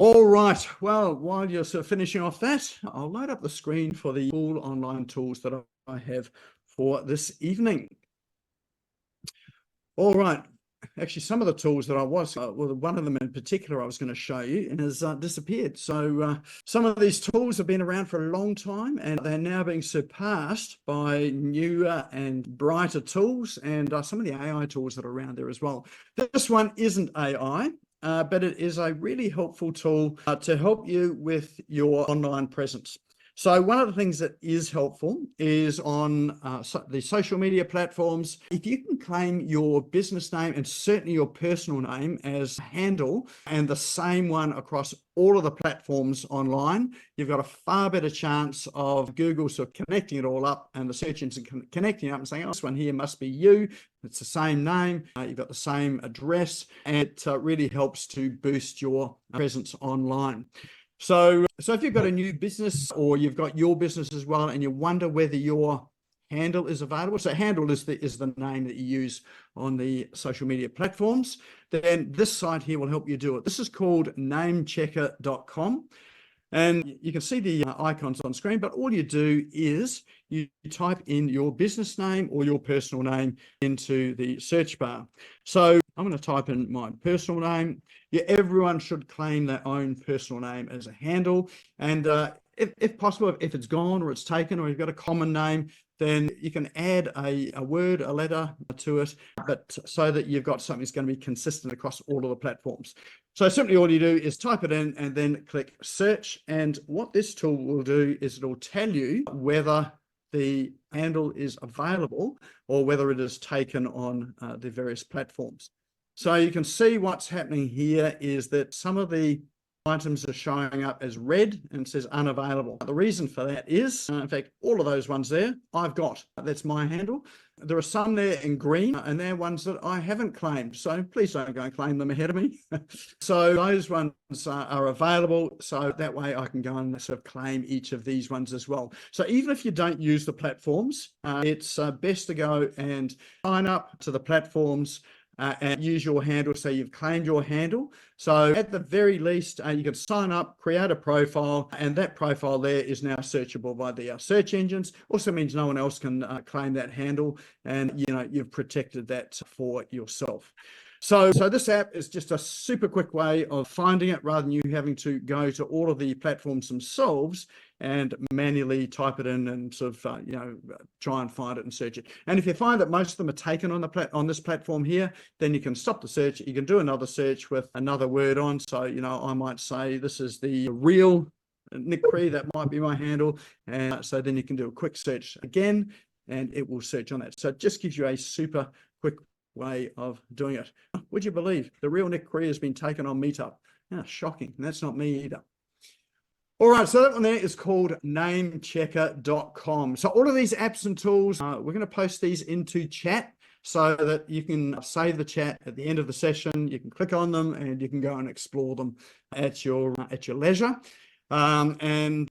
All right. Well, while you're sort of finishing off that, I'll load up the screen for the full online tools that I have for this evening. All right. Actually, some of the tools that I was, well, one of them in particular I was going to show you has disappeared. So some of these tools have been around for a long time and they're now being surpassed by newer and brighter tools and some of the AI tools that are around there as well. This one isn't AI. But it is a really helpful tool to help you with your online presence. So one of the things that is helpful is on the social media platforms. If you can claim your business name and certainly your personal name as a handle and the same one across all of the platforms online, you've got a far better chance of Google sort of connecting it all up and the search engine connecting it up and saying, oh, this one here must be you. It's the same name, you've got the same address, and it really helps to boost your presence online. So if you've got a new business or you've got your business as well and you wonder whether your handle is available, so handle is the name that you use on the social media platforms, then this site here will help you do it. This is called namechecker.com. And you can see the icons on screen, but all you do is you type in your business name or your personal name into the search bar. So I'm going to type in my personal name. Yeah, everyone should claim their own personal name as a handle. And if possible, if it's gone or it's taken or you've got a common name, then you can add a word, a letter to it, but so that you've got something that's going to be consistent across all of the platforms. So simply all you do is type it in and then click search. And what this tool will do is it'll tell you whether the handle is available or whether it is taken on the various platforms. So you can see what's happening here is that some of the items are showing up as red and says unavailable. The reason for that is, in fact, all of those ones there I've got. That's my handle. There are some there in green and they're ones that I haven't claimed. So please don't go and claim them ahead of me. So those ones are available. So that way I can go and sort of claim each of these ones as well. So even if you don't use the platforms, it's best to go and sign up to the platforms and use your handle. So you've claimed your handle. So at the very least, you can sign up, create a profile, and that profile there is now searchable by the search engines. Also means no one else can claim that handle, and you've protected that for yourself. So this app is just a super quick way of finding it rather than you having to go to all of the platforms themselves and manually type it in and sort of, try and find it and search it. And if you find that most of them are taken on this platform here, then you can stop the search. You can do another search with another word on. So, I might say this is the real Nick Cree, that might be my handle. And so then you can do a quick search again and it will search on that. So it just gives you a super quick way of doing it. Would you believe the real Nick Cree has been taken on Meetup? Yeah, shocking. And that's not me either. All right, so that one there is called namechecker.com. So all of these apps and tools, we're going to post these into chat so that you can save the chat at the end of the session. You can click on them and you can go and explore them at your leisure. And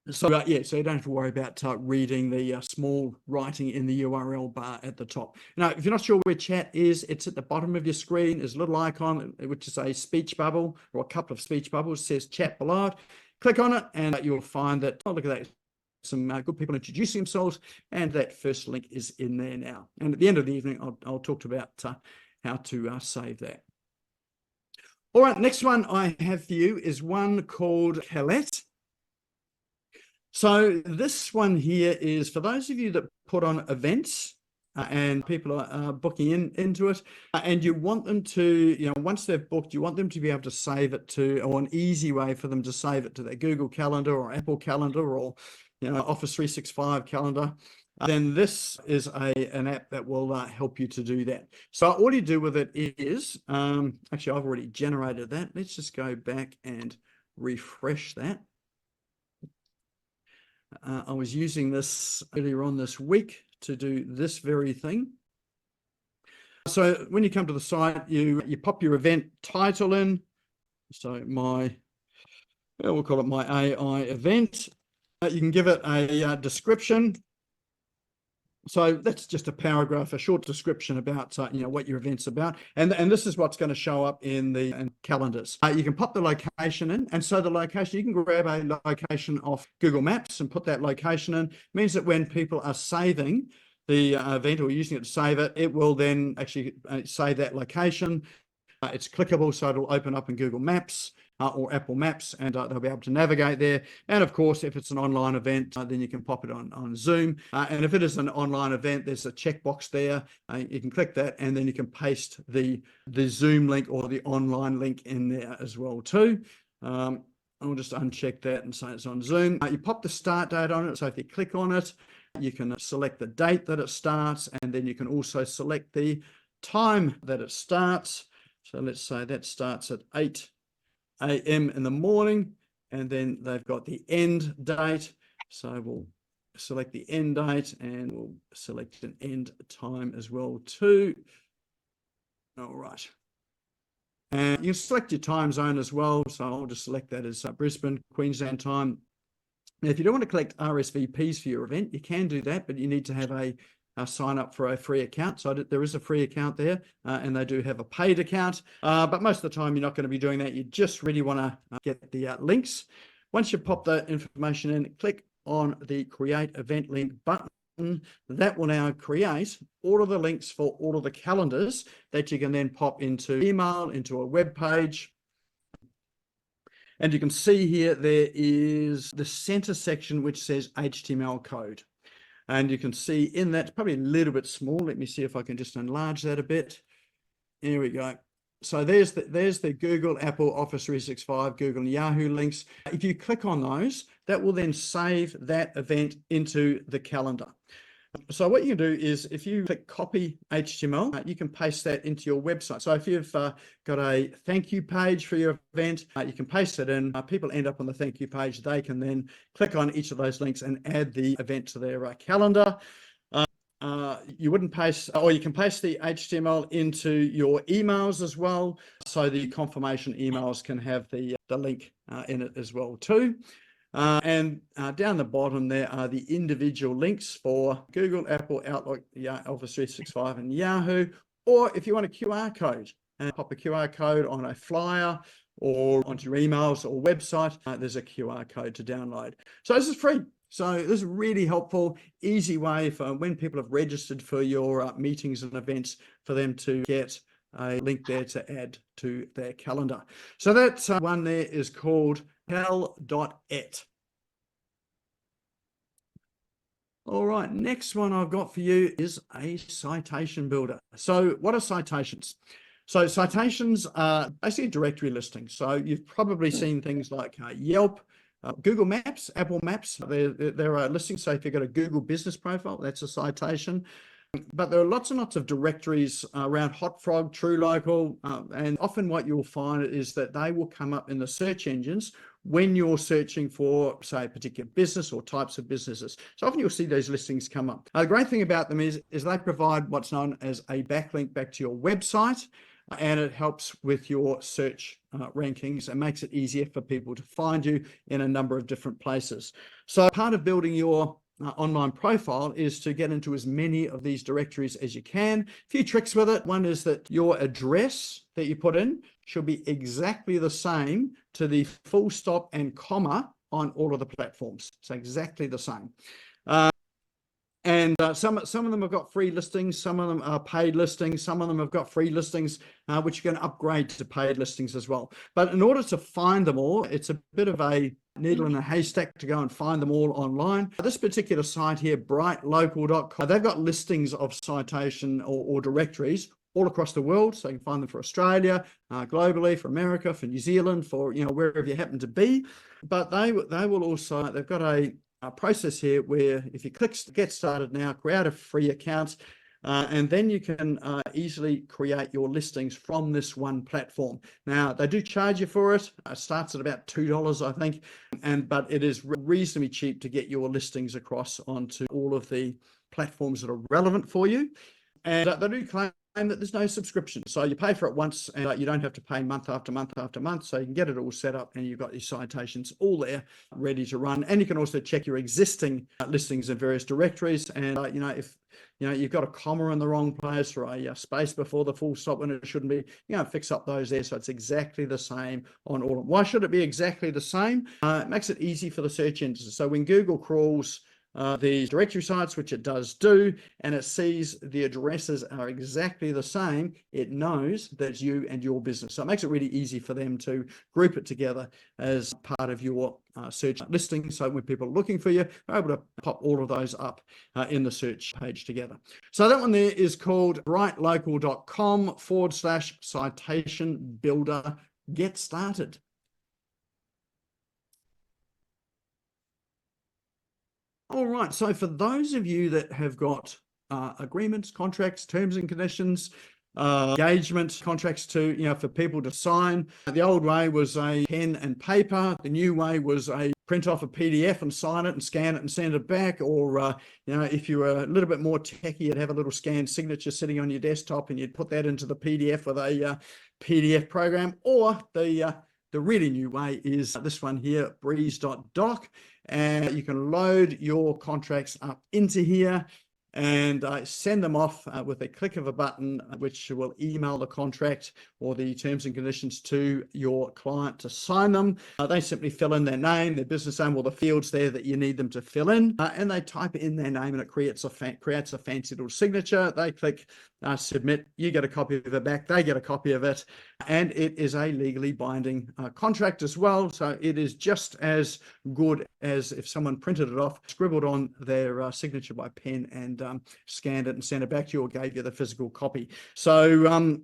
so so you don't have to worry about reading the small writing in the URL bar at the top. Now, if you're not sure where chat is, it's at the bottom of your screen. There's a little icon, which is a speech bubble or a couple of speech bubbles, says chat below it. Click on it and you'll find that, oh, look at that, some good people introducing themselves, and that first link is in there now. And at the end of the evening, I'll talk about how to save that. All right, next one I have for you is one called Colette. So this one here is for those of you that put on events and people are booking into it, and you want them to, once they've booked, you want them to be able to save it to, or an easy way for them to save it to their Google Calendar or Apple Calendar or, Office 365 calendar. Then this is an app that will help you to do that. So all you do with it is, actually, I've already generated that. Let's just go back and refresh that. I was using this earlier on this week to do this very thing. So when you come to the site, you pop your event title in. So we'll call it my AI event. You can give it a description. So that's just a paragraph, a short description about what your event's about, and this is what's going to show up in calendars. You can pop the location in, and so the location, you can grab a location off Google Maps and put that location in. It means that when people are saving the event or using it to save it, it will then actually save that location. It's clickable, so it'll open up in Google Maps or Apple Maps, and they'll be able to navigate there. And of course, if it's an online event, then you can pop it on Zoom. And if it is an online event, there's a checkbox there. You can click that, and then you can paste the Zoom link or the online link in there as well too. I'll just uncheck that and say it's on Zoom. You pop the start date on it. So if you click on it, you can select the date that it starts, and then you can also select the time that it starts. So let's say that starts at 8 a.m. in the morning, and then they've got the end date. So we'll select the end date, and we'll select an end time as well too. All right. And you can select your time zone as well. So I'll just select that as Brisbane, Queensland time. Now, if you don't want to collect RSVPs for your event, you can do that, but you need to have a sign up for a free account. So there is a free account there, and they do have a paid account. But most of the time, you're not going to be doing that. You just really want to get the links. Once you pop the information in, click on the Create Event Link button. That will now create all of the links for all of the calendars that you can then pop into email, into a web page. And you can see here, there is the center section which says HTML code. And you can see in that, probably a little bit small. Let me see if I can just enlarge that a bit. Here we go. So there's the Google, Apple, Office 365, Google and Yahoo links. If you click on those, that will then save that event into the calendar. So what you can do is, if you click copy HTML, you can paste that into your website. So if you've got a thank you page for your event, you can paste it in. People end up on the thank you page. They can then click on each of those links and add the event to their calendar. You wouldn't paste, or you can paste the HTML into your emails as well. So the confirmation emails can have the link in it as well too. And down the bottom there are the individual links for Google, Apple, Outlook, Office 365 and Yahoo. Or if you want a QR code, pop a QR code on a flyer or onto your emails or website, there's a QR code to download. So this is free. So this is really helpful, easy way for when people have registered for your meetings and events, for them to get a link there to add to their calendar. So that one there is called Cal.et. All right, next one I've got for you is a citation builder. So what are citations? So citations are basically directory listings. So you've probably seen things like Yelp, Google Maps, Apple Maps. There are listings. So if you've got a Google business profile, that's a citation. But there are lots and lots of directories around HotFrog, TrueLocal, and often what you'll find is that they will come up in the search engines when you're searching for, say, a particular business or types of businesses. So often you'll see those listings come up. The great thing about them is they provide what's known as a backlink back to your website, and it helps with your search rankings and makes it easier for people to find you in a number of different places. So part of building your online profile is to get into as many of these directories as you can. A few tricks with it. One is that your address that you put in should be exactly the same to the full stop and comma on all of the platforms. So exactly the same. And some of them have got free listings, some of them are paid listings, some of them have got free listings, which you can upgrade to paid listings as well. But in order to find them all, it's a bit of a needle in a haystack to go and find them all online. This particular site here, brightlocal.com, they've got listings of citation or directories all across the world. So you can find them for Australia, globally, for America, for New Zealand, for wherever you happen to be. But they will also, they've got a process here where if you click get started now, create a free account, and then you can easily create your listings from this one platform. Now, they do charge you for it. It starts at about $2, I think, but it is reasonably cheap to get your listings across onto all of the platforms that are relevant for you. And they do claim that there's no subscription. So you pay for it once and you don't have to pay month after month after month. So you can get it all set up and you've got your citations all there ready to run. And you can also check your existing listings in various directories. And, if you've got a comma in the wrong place or a space before the full stop when it shouldn't be, fix up those there. So it's exactly the same on all of them. Why should it be exactly the same? It makes it easy for the search engines. So when Google crawls the directory sites, which it does do, and it sees the addresses are exactly the same, it knows that's you and your business. So it makes it really easy for them to group it together as part of your search listing. So when people are looking for you, they're able to pop all of those up in the search page together. So that one there is called brightlocal.com/citation builder. Get started. All right, so for those of you that have got agreements, contracts, terms and conditions, engagement contracts for people to sign, the old way was a pen and paper. The new way was a print off a PDF and sign it and scan it and send it back. Or, if you were a little bit more techy, you'd have a little scanned signature sitting on your desktop and you'd put that into the PDF with a PDF program. Or the really new way is this one here, breeze.doc. And you can load your contracts up into here and send them off with a click of a button, which will email the contract or the terms and conditions to your client to sign them. They simply fill in their name, their business name, or the fields there that you need them to fill in, and they type in their name, and it creates a fancy little signature. They click submit. You get a copy of it back. They get a copy of it, and it is a legally binding contract as well. So it is just as good as if someone printed it off, scribbled on their signature by pen, and scanned it and sent it back to you or gave you the physical copy. So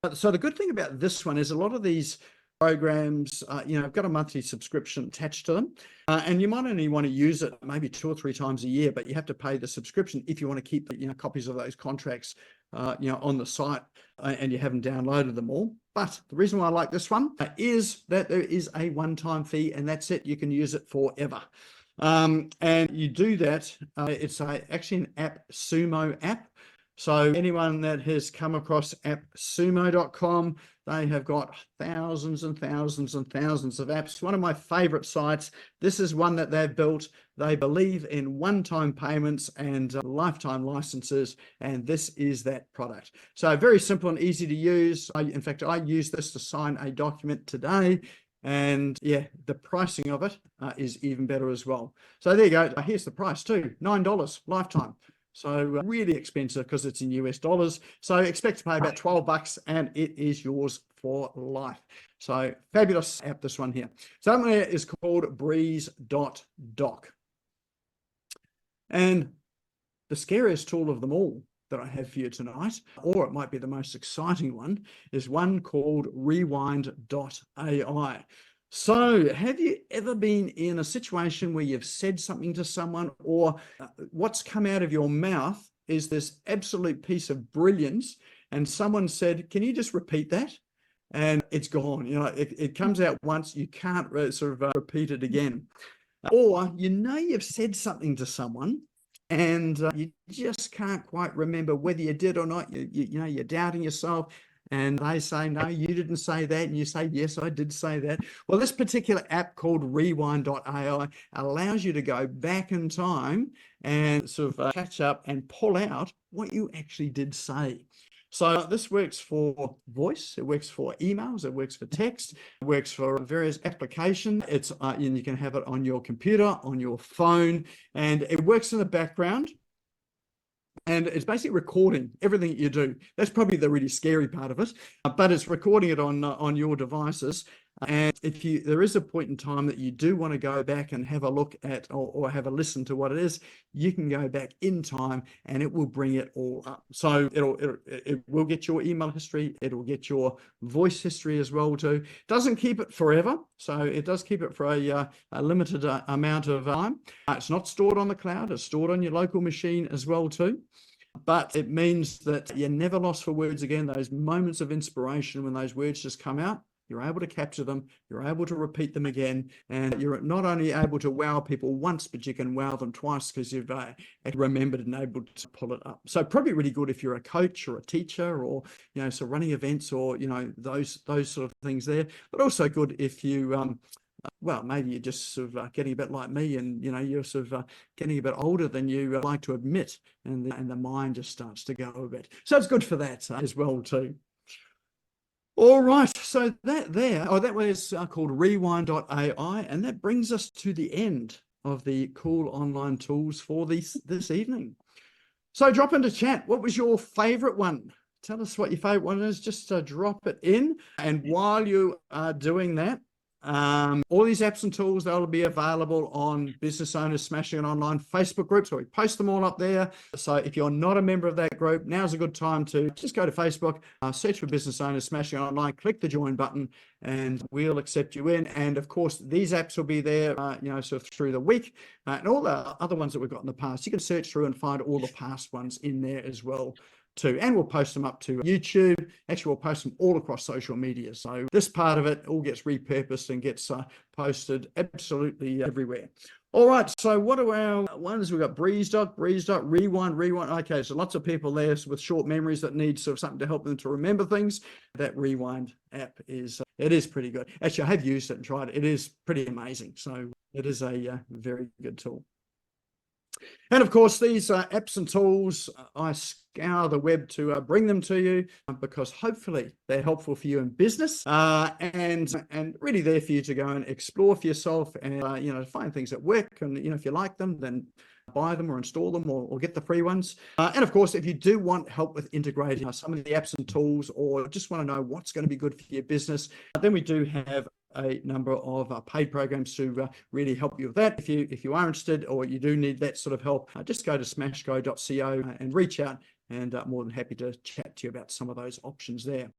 the good thing about this one is a lot of these programs, have got a monthly subscription attached to them, and you might only want to use it maybe 2 or 3 times a year, but you have to pay the subscription if you want to keep copies of those contracts on the site, and you haven't downloaded them all. But the reason why I like this one is that there is a one-time fee, and that's it. You can use it forever. And you do that. It's actually an AppSumo app. So anyone that has come across appsumo.com, they have got thousands and thousands and thousands of apps. One of my favorite sites. This is one that they've built. They believe in one-time payments and lifetime licenses, and this is that product. So very simple and easy to use. In fact, I use this to sign a document today. And yeah, the pricing of it is even better as well. So there you go. Here's the price too, $9 lifetime. So really expensive because it's in US dollars. So expect to pay about $12 and it is yours for life. So fabulous app, this one here. So that one is called breeze.doc. And the scariest tool of them all that I have for you tonight, or it might be the most exciting one, is one called rewind.ai. So have you ever been in a situation where you've said something to someone, or what's come out of your mouth is this absolute piece of brilliance, and someone said, can you just repeat that? And it's gone. It comes out once, you can't repeat it again. Or you've said something to someone and you just can't quite remember whether you did or not. You're doubting yourself. And they say, no, you didn't say that. And you say, yes, I did say that. Well, this particular app called rewind.ai allows you to go back in time and catch up and pull out what you actually did say. So this works for voice, it works for emails, it works for text, it works for various applications. It's and you can have it on your computer, on your phone, and it works in the background. And it's basically recording everything that you do. That's probably the really scary part of it, but it's recording it on your devices. And if there is a point in time that you do want to go back and have a look at or have a listen to what it is, you can go back in time and it will bring it all up. So it will get your email history. It'll get your voice history as well too. Doesn't keep it forever. So it does keep it for a limited amount of time. It's not stored on the cloud. It's stored on your local machine as well too. But it means that you're never lost for words again. Those moments of inspiration when those words just come out, you're able to capture them, you're able to repeat them again, and you're not only able to wow people once, but you can wow them twice because you've remembered and able to pull it up. So probably really good if you're a coach or a teacher, or so running events, or those sort of things there. But also good if you well, maybe you're just sort of getting a bit like me, and you're sort of getting a bit older than you like to admit, and the mind just starts to go a bit. So it's good for that as well too. All right, so that was called Rewind.ai, and that brings us to the end of the cool online tools for this evening. So drop into chat. What was your favorite one? Tell us what your favorite one is. Just drop it in. And while you are doing that, all these apps and tools, they'll be available on Business Owners Smashing It Online Facebook group. So we post them all up there. So if you're not a member of that group, now's a good time to just go to Facebook, search for Business Owners Smashing It Online, click the join button, and we'll accept you in. And of course, these apps will be there, sort of through the week, and all the other ones that we've got in the past. You can search through and find all the past ones in there as well too. And we'll post them up to YouTube. Actually, we'll post them all across social media. So this part of it all gets repurposed and gets posted absolutely everywhere. All right, so what are our ones? We've got Breeze Dot, Rewind. Okay, so lots of people there with short memories that need sort of something to help them to remember things. That Rewind app is pretty good. Actually, I have used it and tried it. It is pretty amazing. So it is a very good tool. And of course, these apps and tools, I scour the web to bring them to you because hopefully they're helpful for you in business and really there for you to go and explore for yourself and, find things that work. And, if you like them, then buy them or install them or get the free ones. And of course, if you do want help with integrating some of the apps and tools, or just want to know what's going to be good for your business, then we do have a number of paid programs to really help you with that. If you are interested or you do need that sort of help, just go to smashgo.co and reach out, and more than happy to chat to you about some of those options there.